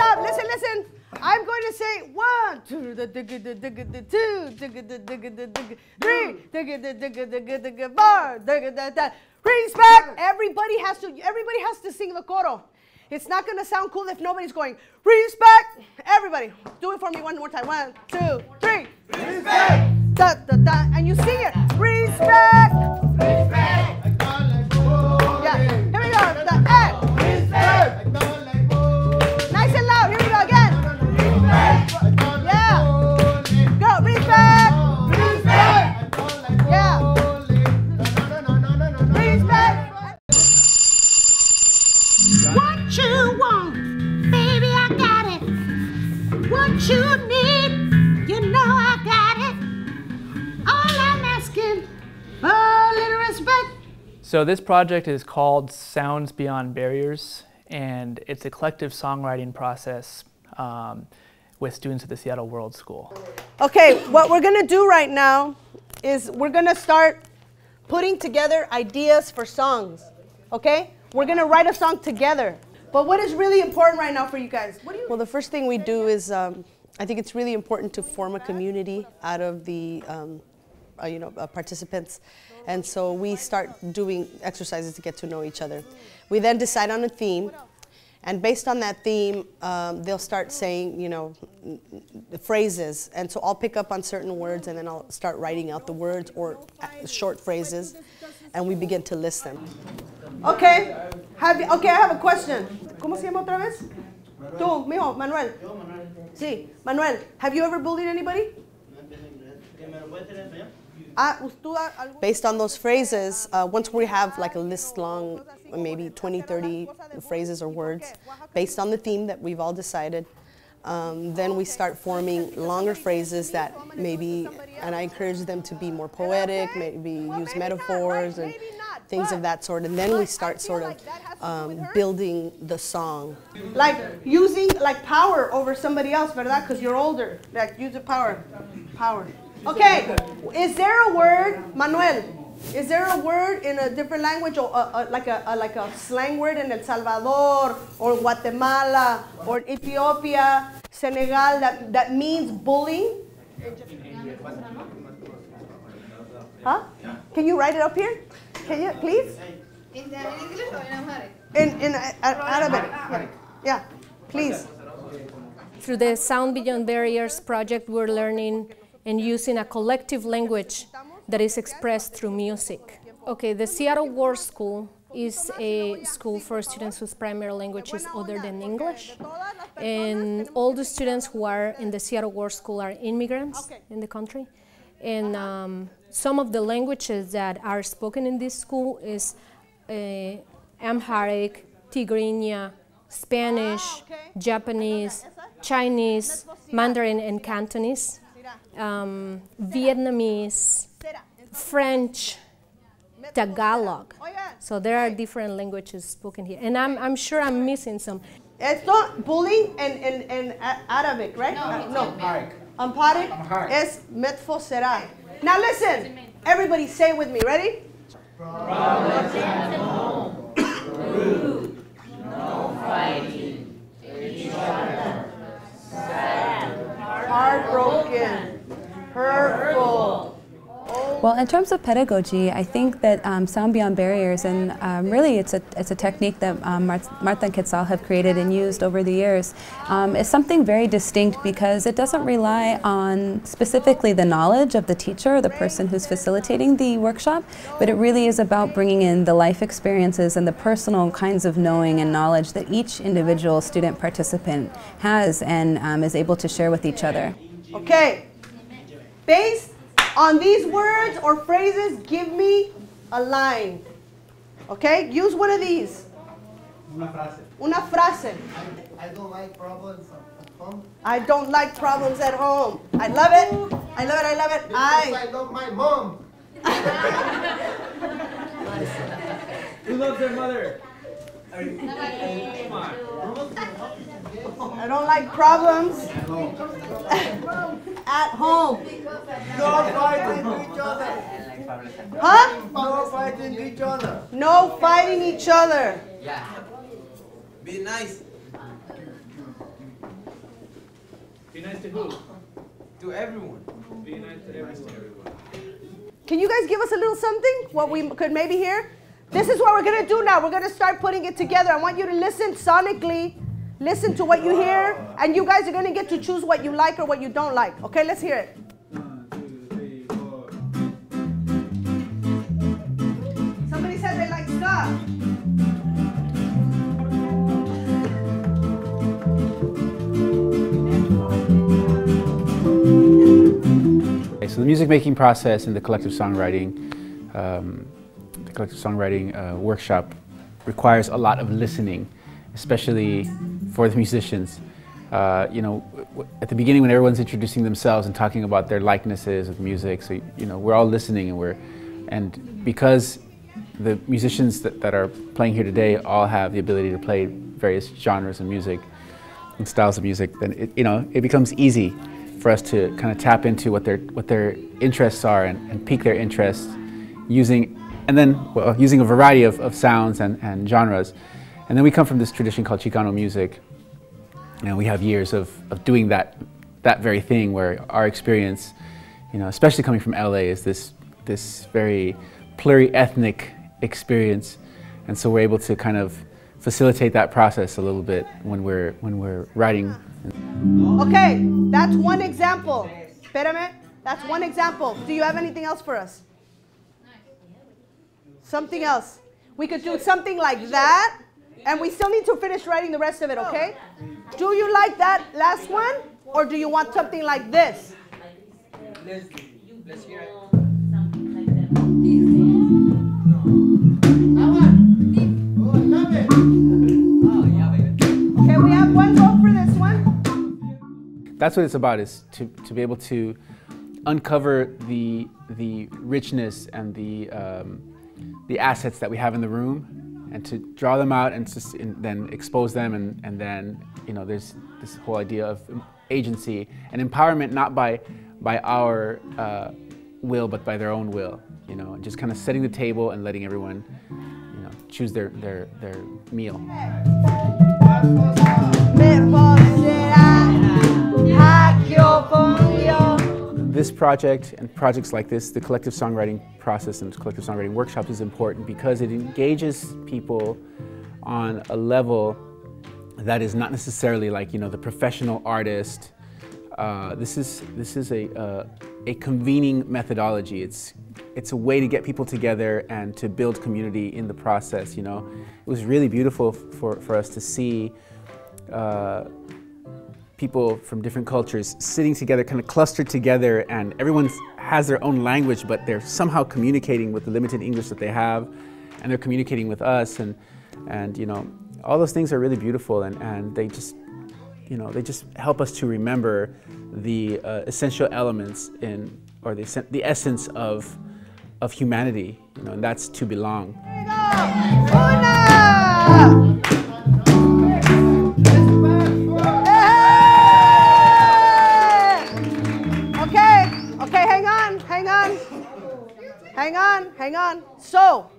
up. Listen, listen. I'm going to say 1, 2, 2, 3, 4. Respect. Everybody has to sing the coro. It's not going to sound cool if nobody's going, respect. Everybody, do it for me one more time. 1, 2, 3. Respect. Da, da, da. And you sing it. Respect. Respect. Yeah. Here we go. The respect. Nice and loud. Here we go again. Respect. Yeah. Go. Respect. Respect. Yeah. Respect. What you want, baby, I got it. What you need, you know I got it. All I'm asking, a little respect. So this project is called Sounds Beyond Barriers, and it's a collective songwriting process with students at the Seattle World School. Okay, what we're gonna do right now is we're gonna start putting together ideas for songs, okay? We're gonna write a song together. But what is really important right now for you guys? Well, the first thing we do is, I think it's really important to form a community out of the participants. And so we start doing exercises to get to know each other. We then decide on a theme, and based on that theme, they'll start saying, the phrases. And so I'll pick up on certain words, and then I'll start writing out the words or short phrases, and we begin to list them. Okay, I have a question. ¿Cómo se llama otra vez? Tú, mijo, Manuel. Sí, Manuel, have you ever bullied anybody? Based on those phrases, once we have like a list long, maybe 20, 30 phrases or words, based on the theme that we've all decided, then we start forming longer phrases that maybe, and I encourage them to be more poetic, maybe use metaphors and things of that sort, and then we start sort of building the song. Like using like power over somebody else, ¿verdad? Because you're older, like use the power. Okay, is there a word, Manuel, is there a word in a different language, or like a slang word in El Salvador, or Guatemala, or Ethiopia, Senegal, that means bullying? Huh? Can you write it up here? Can you, please? In English or in Amharic? In Arabic. Yeah, please. Through the Sound Beyond Barriers project, we're learning and using a collective language that is expressed through music. Okay, the Seattle World School is a school for students whose primary language is other than English. And all the students who are in the Seattle World School are immigrants in the country. And some of the languages that are spoken in this school is Amharic, Tigrinya, Spanish, Japanese, Chinese, Mandarin and Cantonese, Vietnamese, French, Tagalog. So there are different languages spoken here. And I'm sure I'm missing some. It's not bullying in Arabic, right? No. Amharic es metfo será. Now listen, everybody say it with me, ready? Problems at home, rude, no fighting, each other, sad, heartbroken, hurtful. Well, in terms of pedagogy, I think that Sound Beyond Barriers, and really it's a technique that Madera and Quetzal have created and used over the years, is something very distinct because it doesn't rely on specifically the knowledge of the teacher or the person who's facilitating the workshop, but it really is about bringing in the life experiences and the personal kinds of knowing and knowledge that each individual student participant has and is able to share with each other. Okay, based on these words or phrases, give me a line. Okay, use one of these. Una frase. I don't like problems at home. I don't like problems at home. I love it. I love it. I love it. I love my mom. Who loves their mother? I don't like problems at home. No fighting each other. Huh? No fighting each other. No fighting each other. Yeah. Be nice. Be nice to who? To everyone. Be nice to everyone. Can you guys give us a little something? What we could maybe hear? This is what we're gonna do now. We're gonna start putting it together. I want you to listen sonically, listen to what you hear, and you guys are gonna get to choose what you like or what you don't like. Okay, let's hear it. 1, 2, 3, 4. Somebody said they like ska. So the music making process and the collective songwriting workshop requires a lot of listening, especially for the musicians. You know, at the beginning when everyone's introducing themselves and talking about their likenesses of music, so you know we're all listening, and because the musicians that are playing here today all have the ability to play various genres of music and styles of music, then it becomes easy for us to kind of tap into what their interests are and pique their interest using a variety of sounds and genres. And then we come from this tradition called Chicano music, and we have years of doing that very thing, where our experience, you know, especially coming from LA, is this very pluri-ethnic experience, and so we're able to kind of facilitate that process a little bit when we're writing. Okay, that's one example. Espérame, that's one example. Do you have anything else for us? Something else. We could do something like that, and we still need to finish writing the rest of it, okay? Do you like that last one, or do you want something like this? Let's hear it. Okay, we have one vote for this one. That's what it's about, is to be able to uncover the richness and the assets that we have in the room, and to draw them out and then expose them, and then, you know, there's this whole idea of agency and empowerment, not by our will, but by their own will, you know, and just kind of setting the table and letting everyone, you know, choose their meal. This project and projects like this, the collective songwriting process and collective songwriting workshop, is important because it engages people on a level that is not necessarily like, you know, the professional artist. This is a convening methodology. It's a way to get people together and to build community in the process. You know, it was really beautiful for us to see people from different cultures sitting together, kind of clustered together, and everyone has their own language, but they're somehow communicating with the limited English that they have, and they're communicating with us, and you know, all those things are really beautiful, and they just, you know, they just help us to remember the essential elements or the essence of humanity, you know, and that's to belong. Hang on. So,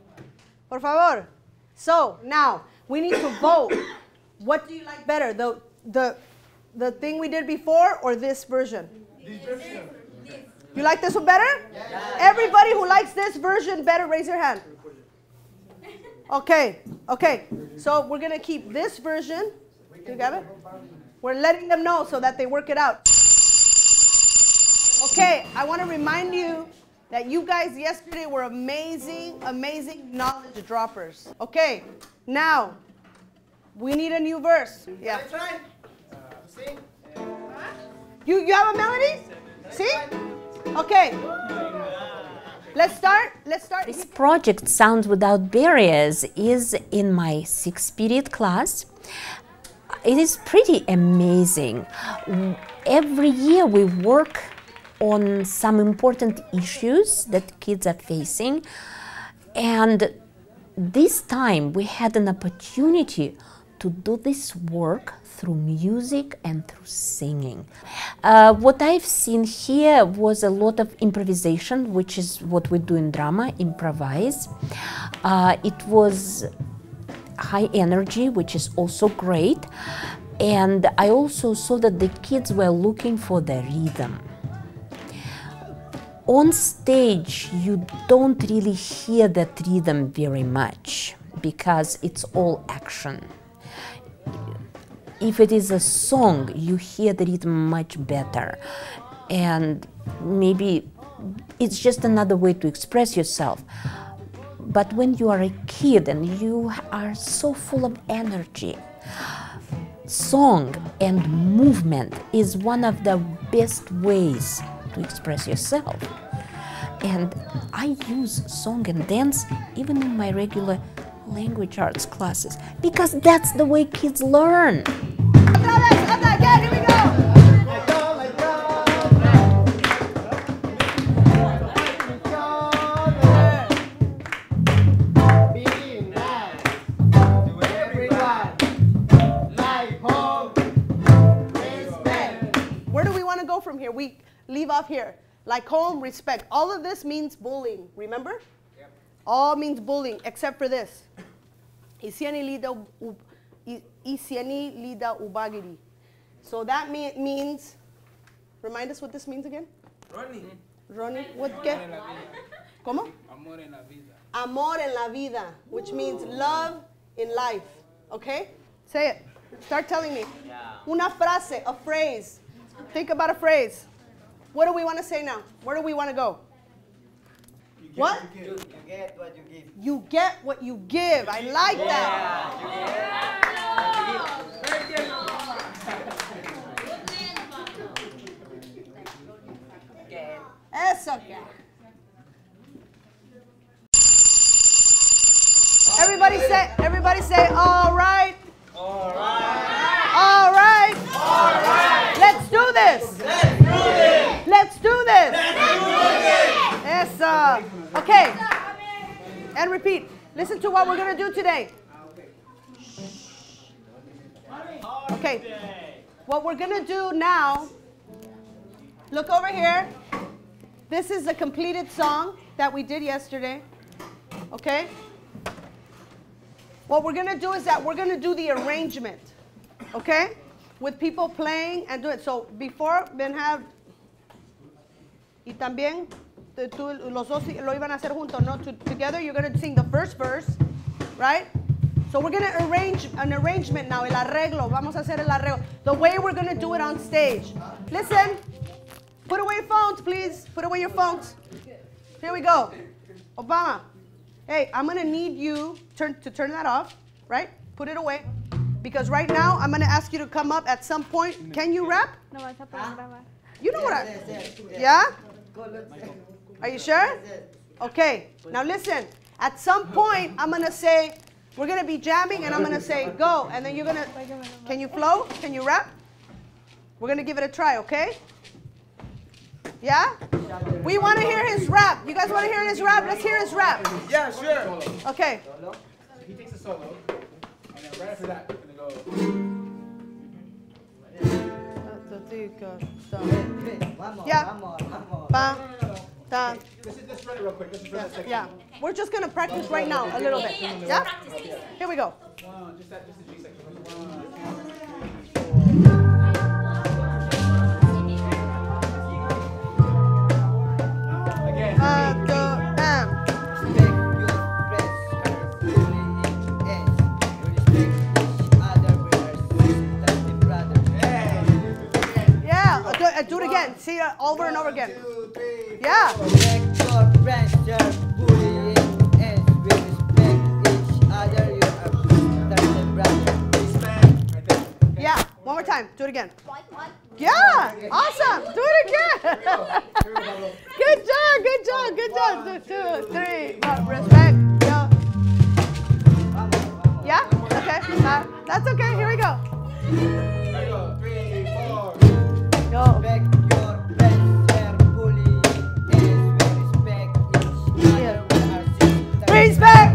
por favor. So, now, we need to vote. What do you like better, the thing we did before or this version? This version. You like this one better? Yeah. Everybody who likes this version better, raise your hand. Okay. So, we're going to keep this version. You got it? We're letting them know so that they work it out. Okay, I want to remind you that you guys yesterday were amazing knowledge droppers. Okay, now we need a new verse. Yeah. Let's try. Sing. You have a melody? See? Okay. Let's start. This project, Sounds Without Barriers, is in my 6th period class. It is pretty amazing. Every year we work on some important issues that kids are facing, and this time we had an opportunity to do this work through music and through singing. What I've seen here was a lot of improvisation, which is what we do in drama, improvise. It was high energy, which is also great, And I also saw that the kids were looking for the rhythm. On stage, you don't really hear that rhythm very much because it's all action. If it is a song, you hear the rhythm much better. And maybe it's just another way to express yourself. But when you are a kid and you are so full of energy, song and movement is one of the best ways to express yourself. And I use song and dance even in my regular language arts classes because that's the way kids learn. Again, here we go. Where do we want to go from here? We leave off here. Like home, respect. All of this means bullying, remember? Yep. All means bullying, except for this. Isiani lida ubagiri. So that means, remind us what this means again? Ronnie, what? ¿Qué? ¿Cómo? Amor en la vida. Amor en la vida, which means love in life. Okay? Say it. Start telling me. Una frase, a phrase. Think about a phrase. What do we want to say now? Where do we want to go? What? You get what you give. You get what you give. I like that. Eso que. Everybody say, all right. All right. All right. All right. Let's do this. Let's do this. Let's do this. Let's do this. Okay. And repeat. Listen to what we're going to do today. Okay. What we're going to do now, look over here. This is a completed song that we did yesterday. Okay? What we're going to do is that we're going to do the arrangement. Okay? With people playing and do it. So before, Ben have, y también, los dos lo iban a hacer juntos, no? Together, you're going to sing the first verse, right? So we're going to arrange an arrangement now, el arreglo. Vamos a hacer el arreglo. The way we're going to do it on stage. Listen. Put away your phones, please. Put away your phones. Here we go. Obama. Hey, I'm going to need you to turn that off, right? Put it away. Because right now, I'm going to ask you to come up at some point. Can you rap? You know what I... Yeah? Are you sure? Okay. Now listen. At some point, I'm going to say, we're going to be jamming, and I'm going to say, go. And then you're going to... Can you flow? Can you rap? We're going to give it a try, okay? Yeah? We want to hear his rap. You guys want to hear his rap? Let's hear his rap. Yeah, sure. Okay. He takes a solo, and then right after that, we're going to go. Yeah. Ba, da. Let's run it real quick. Let's run that second. Yeah. We're just going to practice right now a little bit. Yeah? Here we go. Just the G section. 1, 2, 3, 4. Do it again. See it over and over again. 1, 2, 3, 4. Yeah. Respect your friends, bullying, and we respect each other. You are sisters and brothers. Respect. Yeah. One more time. Do it again. Yeah. Awesome. Do it again. Good job. Good job. Good job. 2, 2, 3. Respect. Yeah. Okay. That's okay. Here we go. 3, 4. Go. Respect your friends, bullying, and we respect each other. We are sisters. Respect.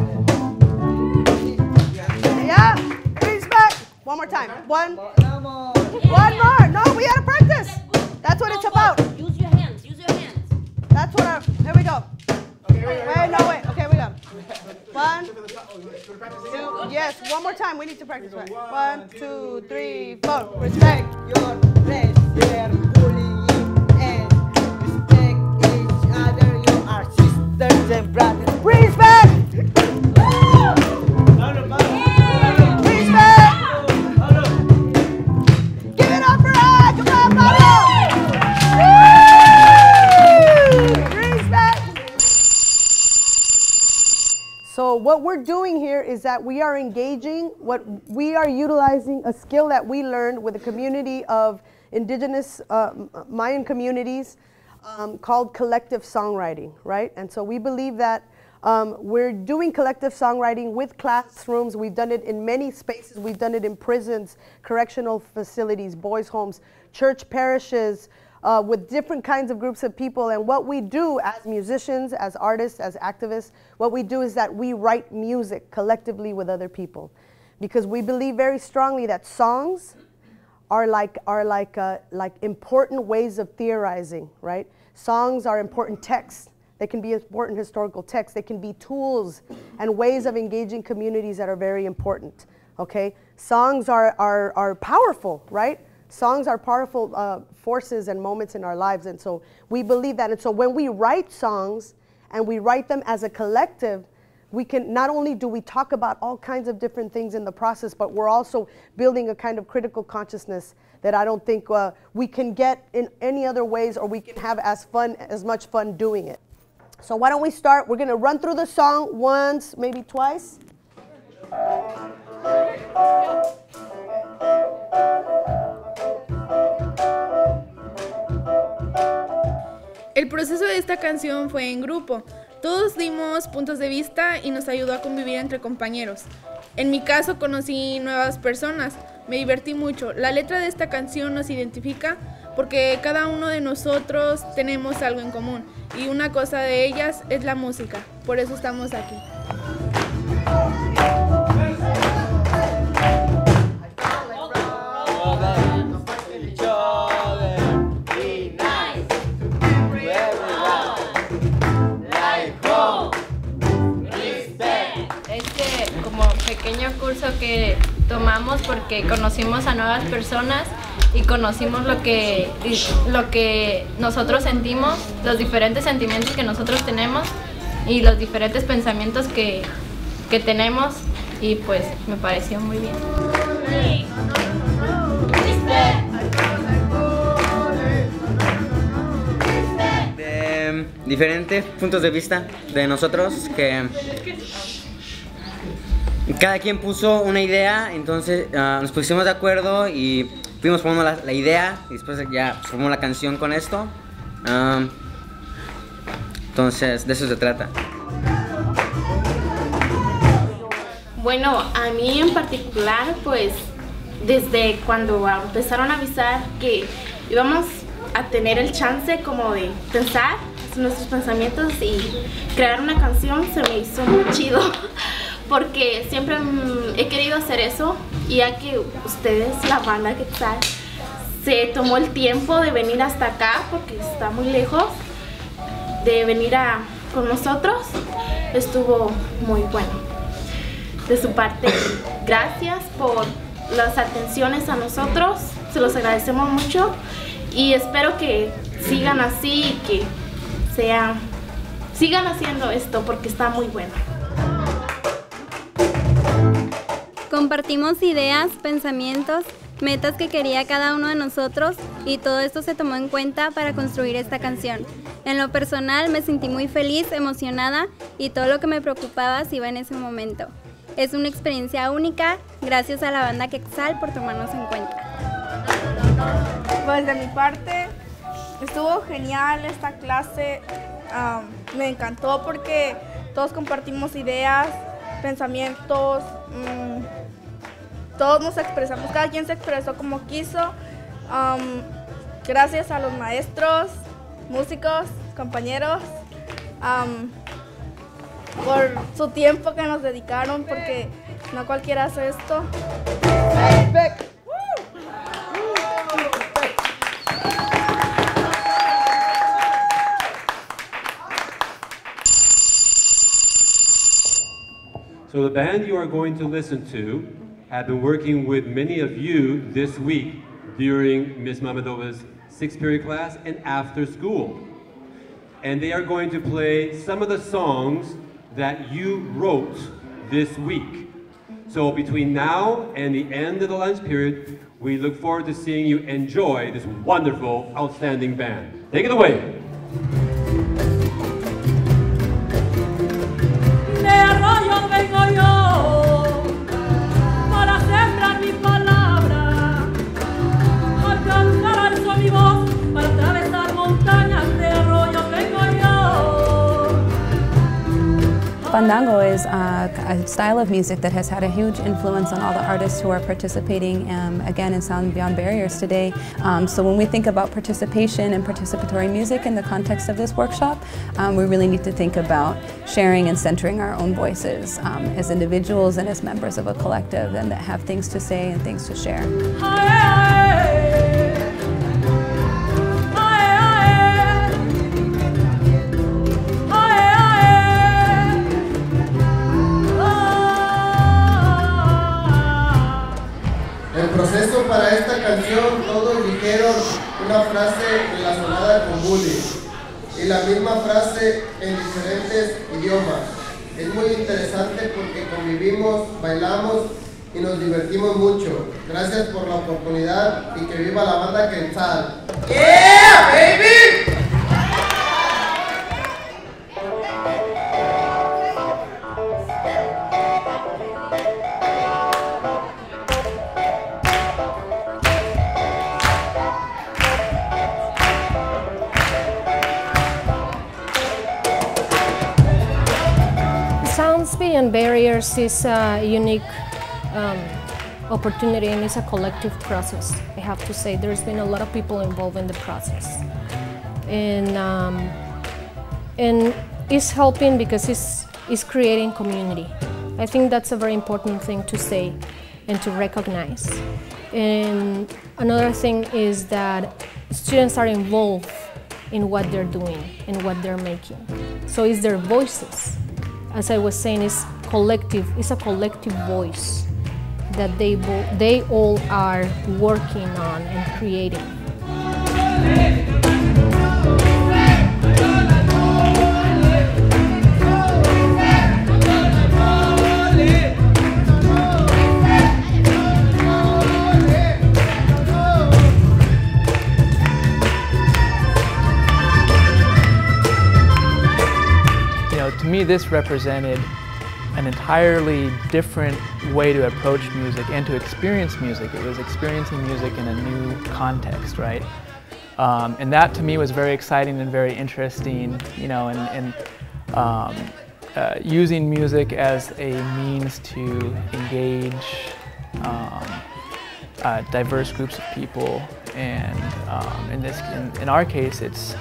Yeah. Respect. One more time. One more. No, we gotta practice. That's what it's about. Use your hands. Use your hands. That's what Here we go. Okay, Wait. Okay, we go. 1, 2, yes, one more time. We need to practice. 1, 2, 3, 4. Respect your pressure, bullying, and respect each other. You are sisters and brothers. Respect! Respect! Give it up for us! Come on, Pablo! Respect! So what we're doing here is that we are engaging, we are utilizing a skill that we learned with a community of indigenous Mayan communities called collective songwriting, right? And so we believe that we're doing collective songwriting with classrooms. We've done it in many spaces. We've done it in prisons, correctional facilities, boys' homes, church parishes, with different kinds of groups of people. And what we do as musicians, as artists, as activists, what we do is that we write music collectively with other people. Because we believe very strongly that songs are like important ways of theorizing, right? Songs are important texts. They can be important historical texts. They can be tools and ways of engaging communities that are very important, okay? Songs are powerful, right? Songs are powerful forces and moments in our lives, and so we believe that. And so when we write songs and we write them as a collective, we can, not only do we talk about all kinds of different things in the process, but we're also building a kind of critical consciousness that I don't think we can get in any other ways, or we can have as much fun doing it. So why don't we start? We're gonna run through the song once, maybe twice. El proceso de esta canción fue en grupo. Todos dimos puntos de vista y nos ayudó a convivir entre compañeros. En mi caso conocí nuevas personas, me divertí mucho. La letra de esta canción nos identifica porque cada uno de nosotros tenemos algo en común y una cosa de ellas es la música. Por eso estamos aquí. Pequeño curso que tomamos porque conocimos a nuevas personas y conocimos lo que nosotros sentimos, los diferentes sentimientos que nosotros tenemos y los diferentes pensamientos que tenemos, y pues me pareció muy bien. De diferentes puntos de vista de nosotros, que cada quien puso una idea, entonces nos pusimos de acuerdo y fuimos formando la idea y después ya formamos la canción con esto. Entonces de eso se trata. Bueno, a mí en particular, pues desde cuando empezaron a avisar que íbamos a tener el chance como de pensar nuestros pensamientos y crear una canción, se me hizo muy chido. Porque siempre he querido hacer eso, y ya que ustedes, la banda Quetzal, se tomó el tiempo de venir hasta acá, porque está muy lejos, de venir con nosotros, estuvo muy bueno. De su parte, gracias por las atenciones a nosotros, se los agradecemos mucho, y espero que sigan así y que sigan haciendo esto, porque está muy bueno. Compartimos ideas, pensamientos, metas que quería cada uno de nosotros, y todo esto se tomó en cuenta para construir esta canción. En lo personal me sentí muy feliz, emocionada, y todo lo que me preocupaba se iba en ese momento. Es una experiencia única, gracias a la banda Quetzal por tomarnos en cuenta. Pues de mi parte estuvo genial esta clase, me encantó porque todos compartimos ideas, pensamientos, todos nos expresamos, cada quien se expresó como quiso. Gracias a los maestros, músicos, compañeros, por su tiempo que nos dedicaron, porque no cualquiera hace esto. So the band you are going to listen to have been working with many of you this week during Ms. Mamadova's 6th period class and after school. And they are going to play some of the songs that you wrote this week. So between now and the end of the lunch period, we look forward to seeing you enjoy this wonderful, outstanding band. Take it away. Fandango is a style of music that has had a huge influence on all the artists who are participating, again, in Sound Beyond Barriers today. So when we think about participation and participatory music in the context of this workshop, we really need to think about sharing and centering our own voices as individuals and as members of a collective, and that have things to say and things to share. El proceso para esta canción, todos dijeron una frase relacionada con bullying y la misma frase en diferentes idiomas. Es muy interesante porque convivimos, bailamos y nos divertimos mucho. Gracias por la oportunidad y que viva la banda Quetzal. Yeah, baby! Sounds Beyond Barriers is a unique opportunity, and it's a collective process. I have to say, there's been a lot of people involved in the process, and it's helping because it's creating community. I think that's a very important thing to say and to recognize. And another thing is that students are involved in what they're doing and what they're making. So it's their voices. As I was saying, it's collective. It's a collective voice that they all are working on and creating. To me, this represented an entirely different way to approach music and to experience music. It was experiencing music in a new context, right? And that to me was very exciting and very interesting, you know, and using music as a means to engage diverse groups of people. And in our case, it's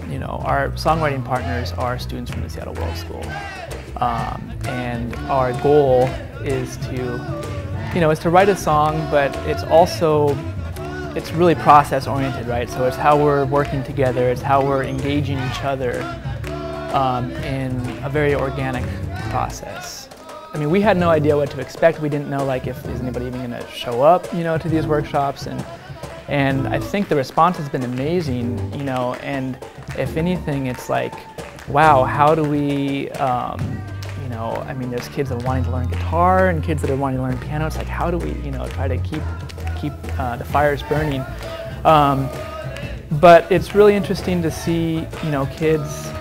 you know, our songwriting partners are students from the Seattle World School, and our goal is to write a song, but it's really process oriented, right? So it's how we're working together, it's how we're engaging each other in a very organic process. I mean, we had no idea what to expect. We didn't know, like, if is anybody even going to show up, you know, to these workshops, and I think the response has been amazing, you know, and if anything, it's like, wow, how do we, you know, I mean, there's kids that are wanting to learn guitar and kids that are wanting to learn piano. It's like, how do we, you know, try to keep the fires burning? But it's really interesting to see, you know, kids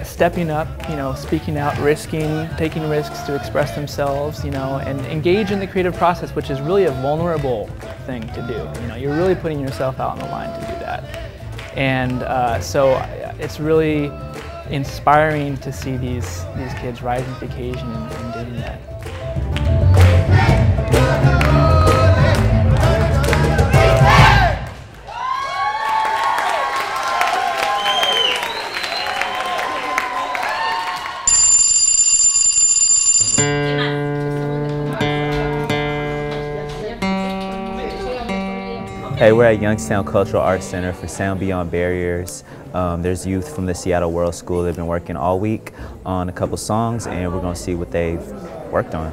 stepping up, you know, speaking out, taking risks to express themselves, you know, and engage in the creative process, which is really a vulnerable thing to do. You know, you're really putting yourself out on the line to do that. And so it's really inspiring to see these kids rising to the occasion and doing that. Hey, we're at Youngstown Cultural Arts Center for Sound Beyond Barriers. There's youth from the Seattle World School. They've been working all week on a couple songs, and we're going to see what they've worked on.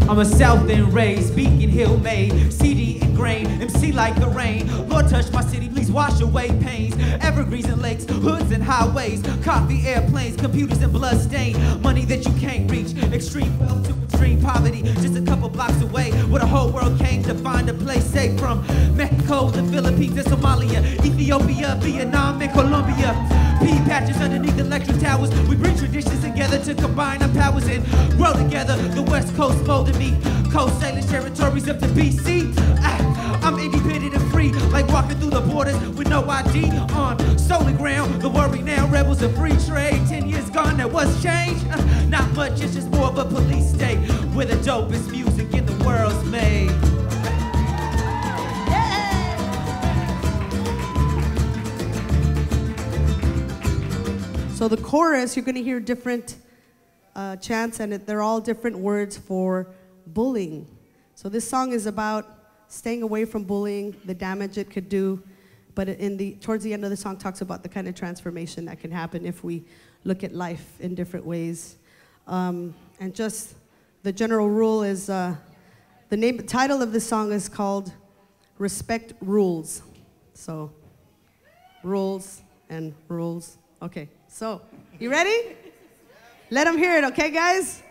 I'm a South End raised, Beacon Hill made, CD ingrained, MC like the rain. Lord touch my city, please wash away pains. Evergreens and lakes, hoods and highways, coffee, airplanes, computers and blood stain. Money that you can't reach, extreme wealth to extreme poverty. Just a couple blocks away, where the whole world came to find a place safe from Mexico, the Philippines and Somalia, Ethiopia, Vietnam and Colombia. Pea patches underneath electric towers. We bring traditions together to combine our powers and grow together. The West Coast molded me. Coast Salish territories up to BC. I'm independent and free, like walking through the borders with no ID on stolen ground. The worry now, rebels of free trade. 10 years gone, that was change. Not much, it's just more of a police state where the dopest music in the world's made. So the chorus, you're going to hear different chants, and they're all different words for bullying. So this song is about staying away from bullying, the damage it could do, but towards the end of the song talks about the kind of transformation that can happen if we look at life in different ways. And just the general rule is, the title of the song is called Respect Rules. So, rules and rules. Okay. So, you ready? Let them hear it, okay, guys?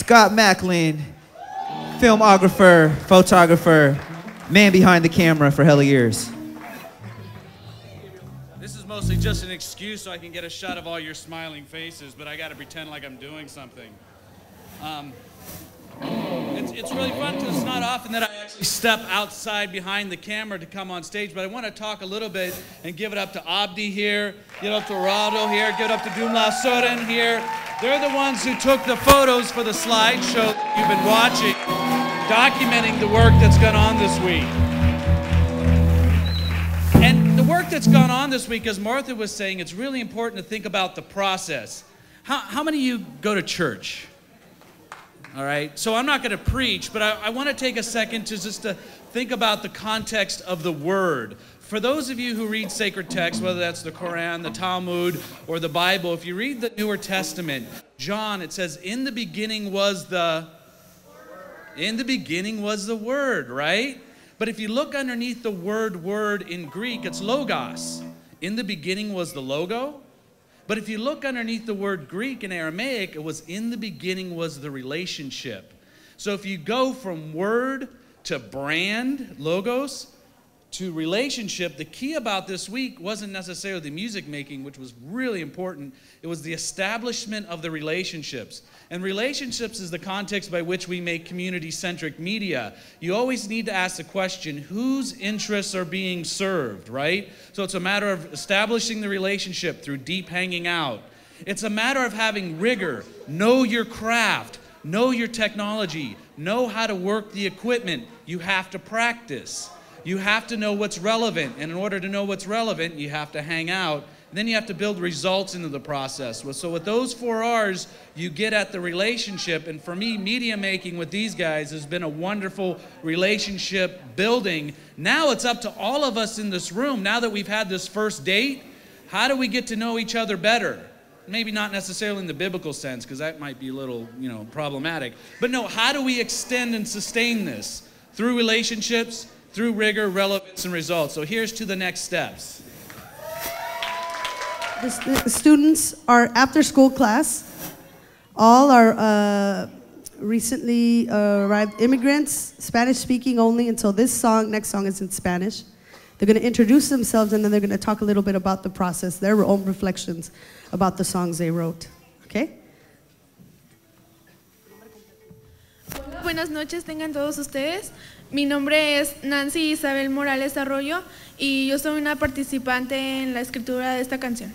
Scott Macklin, filmographer, photographer, man behind the camera for hella years. This is mostly just an excuse so I can get a shot of all your smiling faces, but I got to pretend like I'm doing something. It's really fun because it's not often that I actually step outside behind the camera to come on stage, but I want to talk a little bit and give it up to Abdi here, give it up to Rado here, give it up to Dumla Soren here. They're the ones who took the photos for the slideshow that you've been watching, documenting the work that's gone on this week. And the work that's gone on this week, as Martha was saying, it's really important to think about the process. How many of you go to church? All right, so I'm not going to preach, but I want to take a second to just to think about the context of the word. For those of you who read sacred texts, whether that's the Quran, the Talmud, or the Bible, if you read the Newer Testament, John, it says, in the beginning was the word, right? But if you look underneath the word in Greek, it's logos. In the beginning was the logo. But if you look underneath the word Greek in Aramaic, it was in the beginning was the relationship. So if you go from word to brand, logos, to relationship, the key about this week wasn't necessarily the music making, which was really important. It was the establishment of the relationships. And relationships is the context by which we make community-centric media. You always need to ask the question, whose interests are being served, right? So it's a matter of establishing the relationship through deep hanging out. It's a matter of having rigor, know your craft, know your technology, know how to work the equipment. You have to practice. You have to know what's relevant, and in order to know what's relevant, you have to hang out. Then you have to build results into the process. So with those 4 R's, you get at the relationship, and for me, media making with these guys has been a wonderful relationship building. Now it's up to all of us in this room, now that we've had this first date, how do we get to know each other better? Maybe not necessarily in the biblical sense, because that might be a little, problematic. But no, how do we extend and sustain this? Through relationships, through rigor, relevance, and results. So here's to the next steps. The students are after-school class. All are recently arrived immigrants, Spanish-speaking only until this song. Next song is in Spanish. They're going to introduce themselves, and then they're going to talk a little bit about the process, their own reflections about the songs they wrote. Okay? Buenas noches tengan todos ustedes. Mi nombre es Nancy Isabel Morales Arroyo y yo soy una participante en la escritura de esta canción.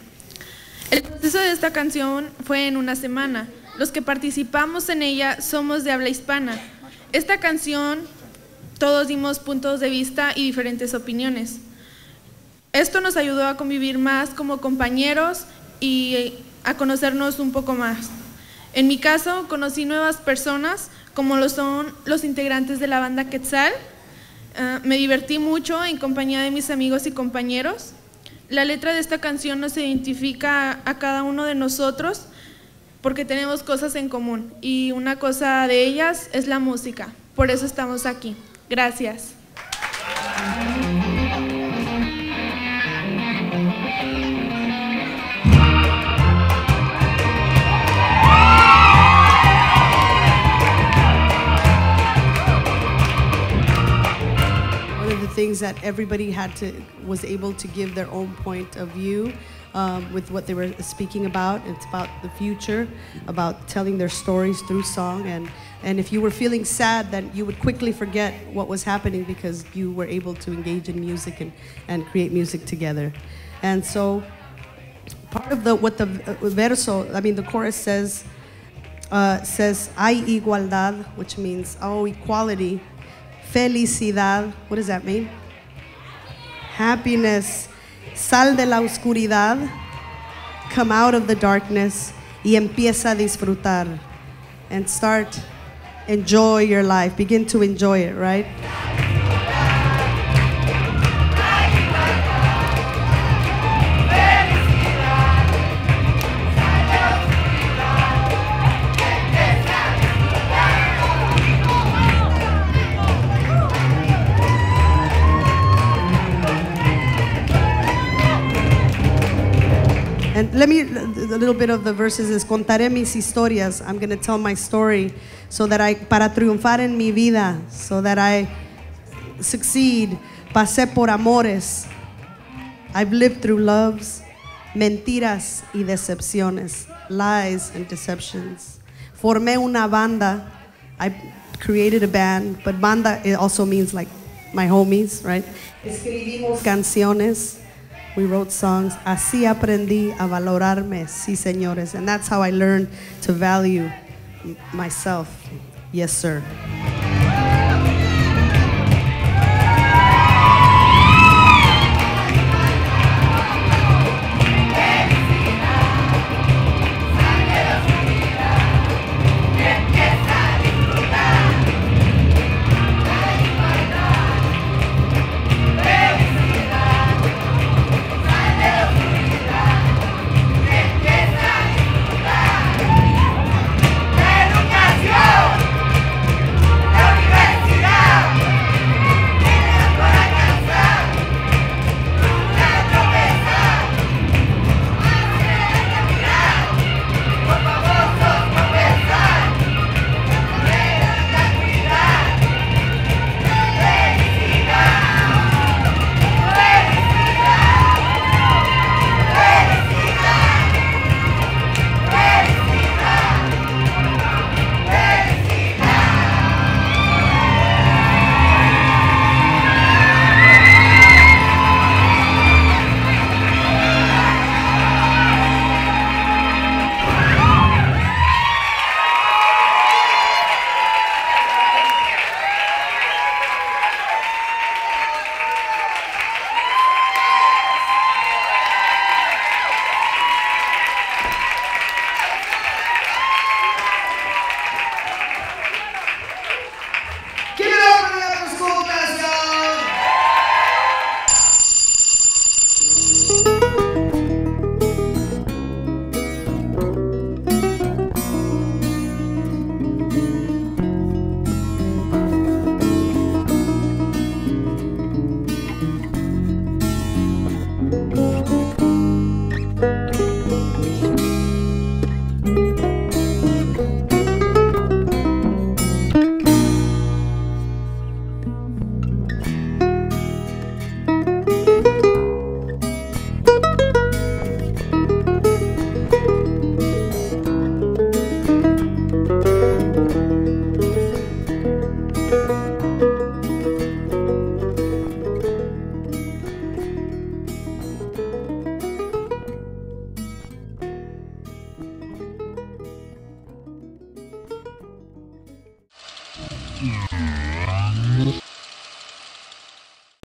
El proceso de esta canción fue en una semana. Los que participamos en ella somos de habla hispana. Esta canción, todos dimos puntos de vista y diferentes opiniones. Esto nos ayudó a convivir más como compañeros y a conocernos un poco más. En mi caso, conocí nuevas personas, como lo son los integrantes de la banda Quetzal. Me divertí mucho en compañía de mis amigos y compañeros. La letra de esta canción nos identifica a cada uno de nosotros porque tenemos cosas en común y una cosa de ellas es la música. Por eso estamos aquí. Gracias. Things that everybody was able to give their own point of view with what they were speaking about. It's about the future, about telling their stories through song, and if you were feeling sad, then you would quickly forget what was happening because you were able to engage in music and create music together. And so part of what the the chorus says hay igualdad, which means equality. Felicidad, what does that mean? Happiness. Sal de la oscuridad, come out of the darkness, y empieza a disfrutar. And start, enjoy your life. Begin to enjoy it, right? And let me, a little bit of the verses is, contaré mis historias. I'm going to tell my story so that para triunfar en mi vida, so that I succeed. Pasé por amores. I've lived through loves, mentiras y decepciones, lies and deceptions. Formé una banda. I created a band, but banda, it also means like my homies, right? Escribimos canciones. We wrote songs. Así aprendí a valorarme, sí, señores. And that's how I learned to value myself. Yes, sir.